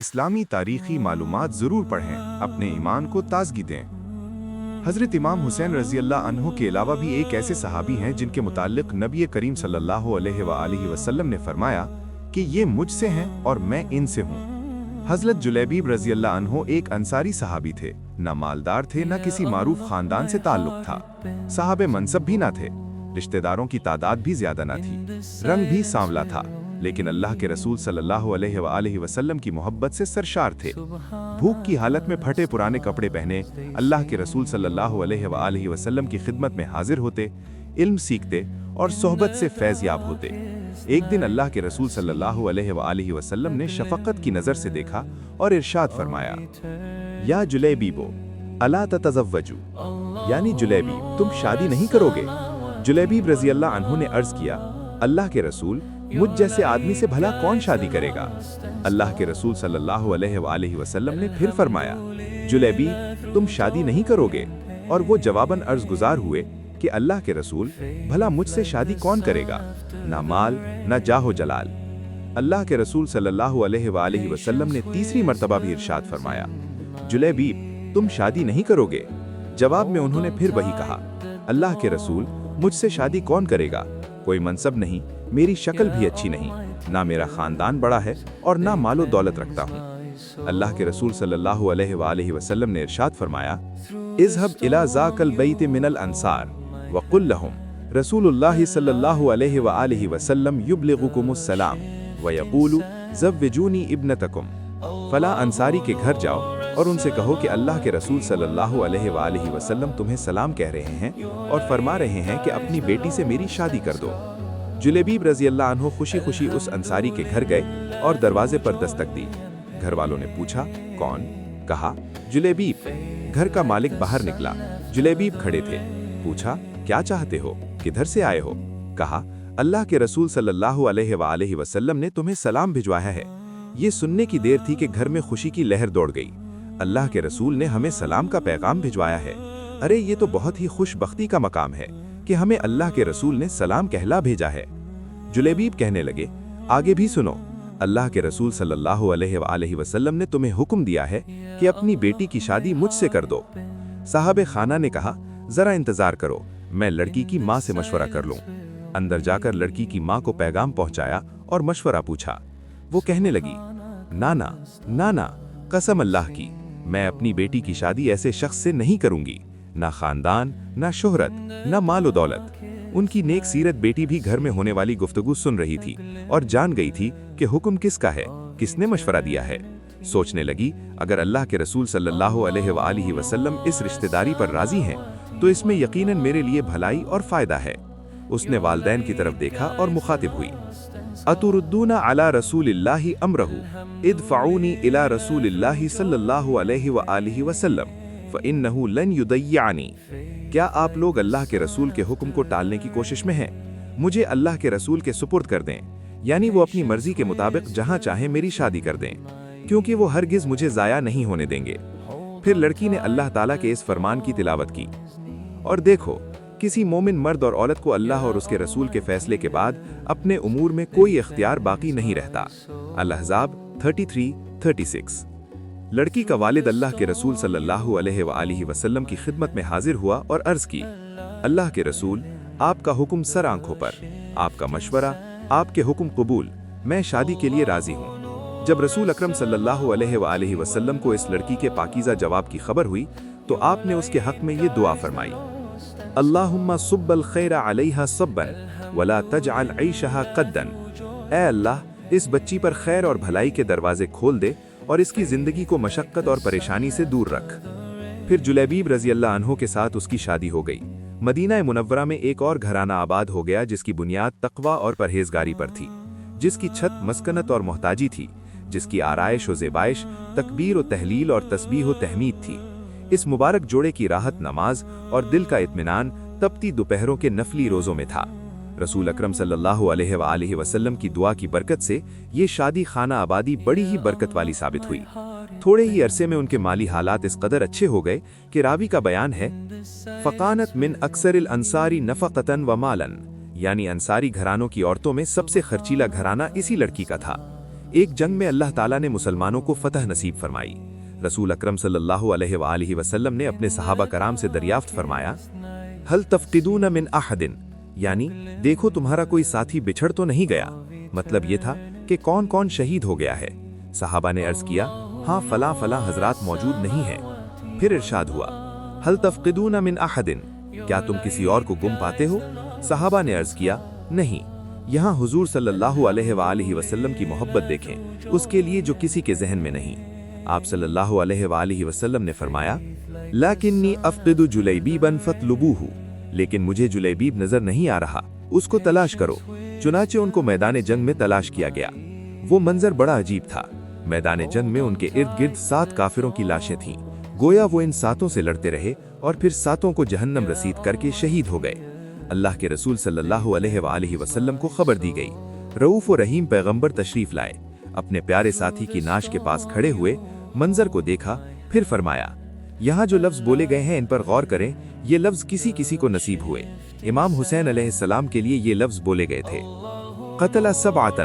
اسلامی تاریخی معلومات ضرور پڑھیں، اپنے ایمان کو تازگی دیں۔ حضرت امام حسین رضی اللہ عنہ کے علاوہ بھی ایک ایسے صحابی ہیں جن کے متعلق نبی کریم صلی اللہ علیہ وآلہ وسلم نے فرمایا کہ یہ مجھ سے ہیں اور میں ان سے ہوں۔ حضرت جلیبیب رضی اللہ عنہ ایک انصاری صحابی تھے، نہ مالدار تھے نہ کسی معروف خاندان سے تعلق تھا، صاحب منصب بھی نہ تھے، رشتہ داروں کی تعداد بھی زیادہ نہ تھی، رنگ بھی سانولا تھا، لیکن اللہ کے رسول صلی اللہ علیہ وآلہ وسلم کی محبت سے سرشار تھے۔ بھوک کی حالت میں پھٹے پرانے کپڑے پہنے اللہ کے رسول صلی اللہ علیہ وآلہ وسلم کی خدمت میں حاضر ہوتے، علم سیکھتے اور صحبت سے فیض یاب ہوتے۔ ایک دن اللہ کے رسول صلی اللہ علیہ وآلہ وسلم نے شفقت کی نظر سے دیکھا اور ارشاد فرمایا، یا جلیبیبو الا تتزوجو، یعنی جلیبیب تم شادی نہیں کرو گے؟ جلیبیب رضی اللہ عنہ نے عرض کیا، اللہ کے رسول مجھ جیسے آدمی سے بھلا کون شادی کرے گا؟ اللہ کے رسول صلی اللہ علیہ وآلہ وسلم نے پھر فرمایا، جلیبیب تم شادی نہیں کرو گے؟ اور وہ جواباً عرض گزار ہوئے کہ اللہ کے رسول بھلا مجھ سے شادی کون کرے گا؟ نہ مال نہ جاہ و جلال۔ اللہ کے رسول صلی اللہ علیہ وآلہ وسلم نے تیسری مرتبہ بھی ارشاد فرمایا، جلیبیب تم شادی نہیں کرو گے؟ جواب میں انہوں نے پھر وہی کہا، اللہ کے رسول مجھ سے شادی کون کرے گا؟ کوئی منصب نہیں، میری شکل بھی اچھی نہیں، نہ میرا خاندان بڑا ہے اور نہ مال و دولت رکھتا ہوں۔ اللہ کے رسول صلی اللہ علیہ وآلہ وسلم نے ارشاد فرمایا، اذهب الى ذاك البيت من الانصار وقل لهم رسول اللہ صلی اللہ علیہ وآلہ وسلم یبلغکم السلام ویقول زوجونی ابنتکم۔ فلاں انصاری کے گھر جاؤ اور ان سے کہو کہ اللہ کے رسول صلی اللہ علیہ وآلہ وسلم تمہیں سلام کہہ رہے ہیں اور فرما رہے ہیں کہ اپنی بیٹی سے میری شادی کر دو۔ جلیبیب رضی اللہ عنہ خوشی خوشی اس انصاری کے گھر گئے اور دروازے پر دستک دی۔ گھر والوں نے پوچھا، کون؟ کہا، جلیبیب۔ گھر کا مالک باہر نکلا، جلیبیب کھڑے تھے۔ پوچھا، کیا چاہتے ہو؟ کدھر سے آئے ہو؟ کہا، اللہ کے رسول صلی اللہ علیہ وآلہ وسلم نے تمہیں سلام بھجوایا ہے۔ یہ سننے کی دیر تھی کہ گھر میں خوشی کی لہر دوڑ گئی۔ اللہ کے رسول نے ہمیں سلام کا پیغام بھجوایا ہے۔ ارے یہ تو بہت ہی خوش بختی کا مقام ہے کہ ہمیں اللہ کے رسول نے سلام کہلا بھیجا ہے۔ جلیبیب کہنے لگے، آگے بھی سنو، اللہ کے رسول صلی اللہ علیہ وآلہ وسلم نے تمہیں حکم دیا ہے کہ اپنی بیٹی کی شادی مجھ سے کر دو۔ صاحب خانہ نے کہا، ذرا انتظار کرو، میں لڑکی کی ماں سے مشورہ کر لوں۔ اندر جا کر لڑکی کی ماں کو پیغام پہنچایا اور مشورہ پوچھا۔ وہ کہنے لگی، نانا نانا، قسم اللہ کی میں اپنی بیٹی کی شادی ایسے شخص سے نہیں کروں گی، نہ خاندان نہ شہرت نہ مال و دولت۔ ان کی نیک سیرت بیٹی بھی گھر میں ہونے والی گفتگو سن رہی تھی اور جان گئی تھی کہ حکم کس کا ہے، کس نے مشورہ دیا ہے۔ سوچنے لگی، اگر اللہ کے رسول صلی اللہ علیہ وآلہ وسلم اس رشتہ داری پر راضی ہیں تو اس میں یقیناً میرے لیے بھلائی اور فائدہ ہے۔ اس نے والدین کی طرف دیکھا اور مخاطب ہوئی، اتردون علی رسول اللہ امرہ ادفعونی الی رسول اللہ صلی اللہ علیہ وآلہ وسلم فإنہ لن یضیعنی۔ کیا آپ لوگ اللہ کے رسول کے حکم کو ٹالنے کی کوشش میں ہیں؟ مجھے اللہ کے رسول کے سپرد کر دیں، یعنی وہ اپنی مرضی کے مطابق جہاں چاہیں میری شادی کر دیں، کیونکہ وہ ہرگز مجھے ضائع نہیں ہونے دیں گے۔ پھر لڑکی نے اللہ تعالیٰ کے اس فرمان کی تلاوت کی، اور دیکھو کسی مومن مرد اور عورت کو اللہ اور اس کے رسول کے فیصلے کے بعد اپنے امور میں کوئی اختیار باقی نہیں رہتا۔ الاحزاب 33-36۔ لڑکی کا والد اللہ کے رسول صلی اللہ علیہ وآلہ وسلم کی خدمت میں حاضر ہوا اور عرض کی، اللہ کے رسول آپ کا حکم سر آنکھوں پر، آپ کا مشورہ، آپ کے حکم قبول، میں شادی کے لیے راضی ہوں۔ جب رسول اکرم صلی اللہ علیہ وآلہ وسلم کو اس لڑکی کے پاکیزہ جواب کی خبر ہوئی تو آپ نے اس کے حق میں یہ دعا فرمائی، اللہم صب الخیر علیہا صبا ولا تجعل عیشہا قدا۔ اے اللہ اس بچی پر خیر اور بھلائی کے دروازے کھول دے اور اس کی زندگی کو مشقت اور پریشانی سے دور رکھ۔ پھر جلیبیب رضی اللہ عنہ کے ساتھ اس کی شادی ہو گئی۔ مدینہ منورہ میں ایک اور گھرانہ آباد ہو گیا جس کی بنیاد تقوی اور پرہیزگاری پر تھی، جس کی چھت مسکنت اور محتاجی تھی، جس کی آرائش و زیبائش تکبیر و تہلیل اور تسبیح و تحمید تھی۔ اس مبارک جوڑے کی راحت نماز اور دل کا اطمینان تپتی دوپہروں کے نفلی روزوں میں تھا۔ رسول اکرم صلی اللہ علیہ وآلہ وسلم کی دعا کی برکت سے یہ شادی خانہ آبادی بڑی ہی برکت والی ثابت ہوئی۔ تھوڑے ہی عرصے میں ان کے مالی حالات اس قدر اچھے ہو گئے کہ راوی کا بیان ہے، فقانت من اکثر الانصار نفقتا ومالا، یعنی انصاری گھرانوں کی عورتوں میں سب سے خرچیلا گھرانہ اسی لڑکی کا تھا۔ ایک جنگ میں اللہ تعالیٰ نے مسلمانوں کو فتح نصیب فرمائی۔ رسول اکرم صلی اللہ علیہ وآلہ وسلم نے اپنے صحابہ کرام سے دریافت فرمایا، ہل تفقدون من احد، یعنی دیکھو تمہارا کوئی ساتھی بچھڑ تو نہیں گیا؟ مطلب یہ تھا کہ کون کون شہید ہو گیا ہے؟ صحابہ نے عرض کیا، ہاں فلاں فلاں حضرات موجود نہیں ہیں۔ پھر ارشاد ہوا، ہل تفقدون من احد، کیا تم کسی اور کو گم پاتے ہو؟ صحابہ نے عرض کیا، نہیں۔ یہاں حضور صلی اللہ علیہ وآلہ وسلم کی محبت دیکھیں، اس کے لیے جو کسی کے ذہن میں نہیں۔ آپ صلی اللہ علیہ وآلہ وسلم نے فرمایا، لیکنی افقد جلیبیبا فاطلبوہ، لیکن مجھے جلیبیب نظر نہیں آ رہا، اس کو تلاش کرو۔ چنانچہ ان کو میدان جنگ میں تلاش کیا گیا۔ وہ منظر بڑا عجیب تھا۔ میدان جنگ میں ان کے ارد گرد 7 کافروں کی لاشیں تھیں، گویا وہ ان 7 سے لڑتے رہے اور پھر 7 کو جہنم رسید کر کے شہید ہو گئے۔ اللہ کے رسول صلی اللہ علیہ وآلہ وسلم کو خبر دی گئی۔ رؤوف و رحیم پیغمبر تشریف لائے، اپنے پیارے ساتھی کی ناش کے پاس کھڑے ہوئے منظر کو دیکھا، پھر فرمایا، یہاں جو لفظ بولے گئے ہیں ان پر غور کریں، یہ لفظ کسی کسی کو نصیب ہوئے۔ امام حسین علیہ السلام کے لیے یہ لفظ بولے گئے تھے، قتل سبعۃ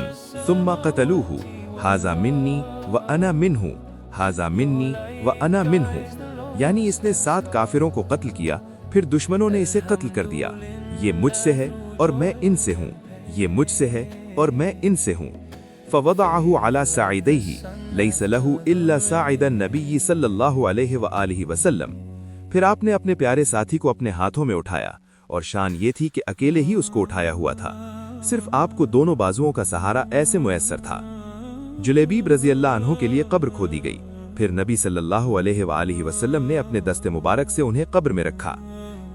ثم قتلوہ، ھذا منی وانا منہ، ھذا منی وانا منہ، یعنی اس نے 7 کافروں کو قتل کیا، پھر دشمنوں نے اسے قتل کر دیا۔ یہ مجھ سے ہے اور میں ان سے ہوں، یہ مجھ سے ہے اور میں ان سے ہوں۔ فوضعہ علی ساعدیہ لیس لہ الا ساعد النبی صلی اللہ علیہ وآلہ وسلم، پھر آپ نے اپنے پیارے ساتھی کو اپنے ہاتھوں میں اٹھایا، اور شان یہ تھی کہ اکیلے ہی اس کو اٹھایا ہوا تھا، صرف آپ کو دونوں بازوؤں کا سہارا ایسے میسر تھا۔ جلیبیب رضی اللہ عنہ کے لیے قبر کھودی گئی، پھر نبی صلی اللہ علیہ وآلہ وسلم نے اپنے دست مبارک سے انہیں قبر میں رکھا۔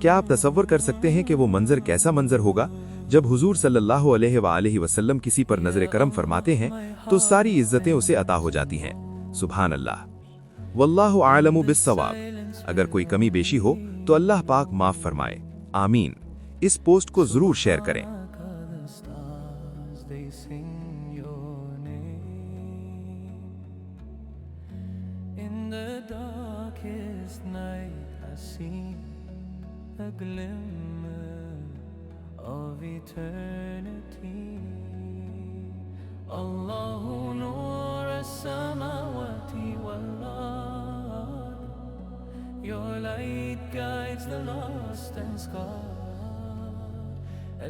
کیا آپ تصور کر سکتے ہیں کہ وہ منظر کیسا منظر ہوگا؟ جب حضور صلی اللہ علیہ وآلہ وسلم کسی پر نظر کرم فرماتے ہیں تو ساری عزتیں اسے عطا ہو جاتی ہیں۔ سبحان اللہ، واللہ اعلم بالصواب۔ اگر کوئی کمی بیشی ہو تو اللہ پاک معاف فرمائے، آمین۔ اس پوسٹ کو ضرور شیئر کریں۔ A glimmer of eternity. Allahu nur as-samawati wal-ard. Your light guides the lost and scarred.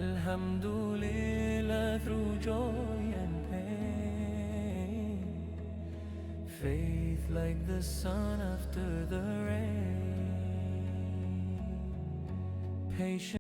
Alhamdulillah through joy and pain. Faith like the sun after the rain. Patient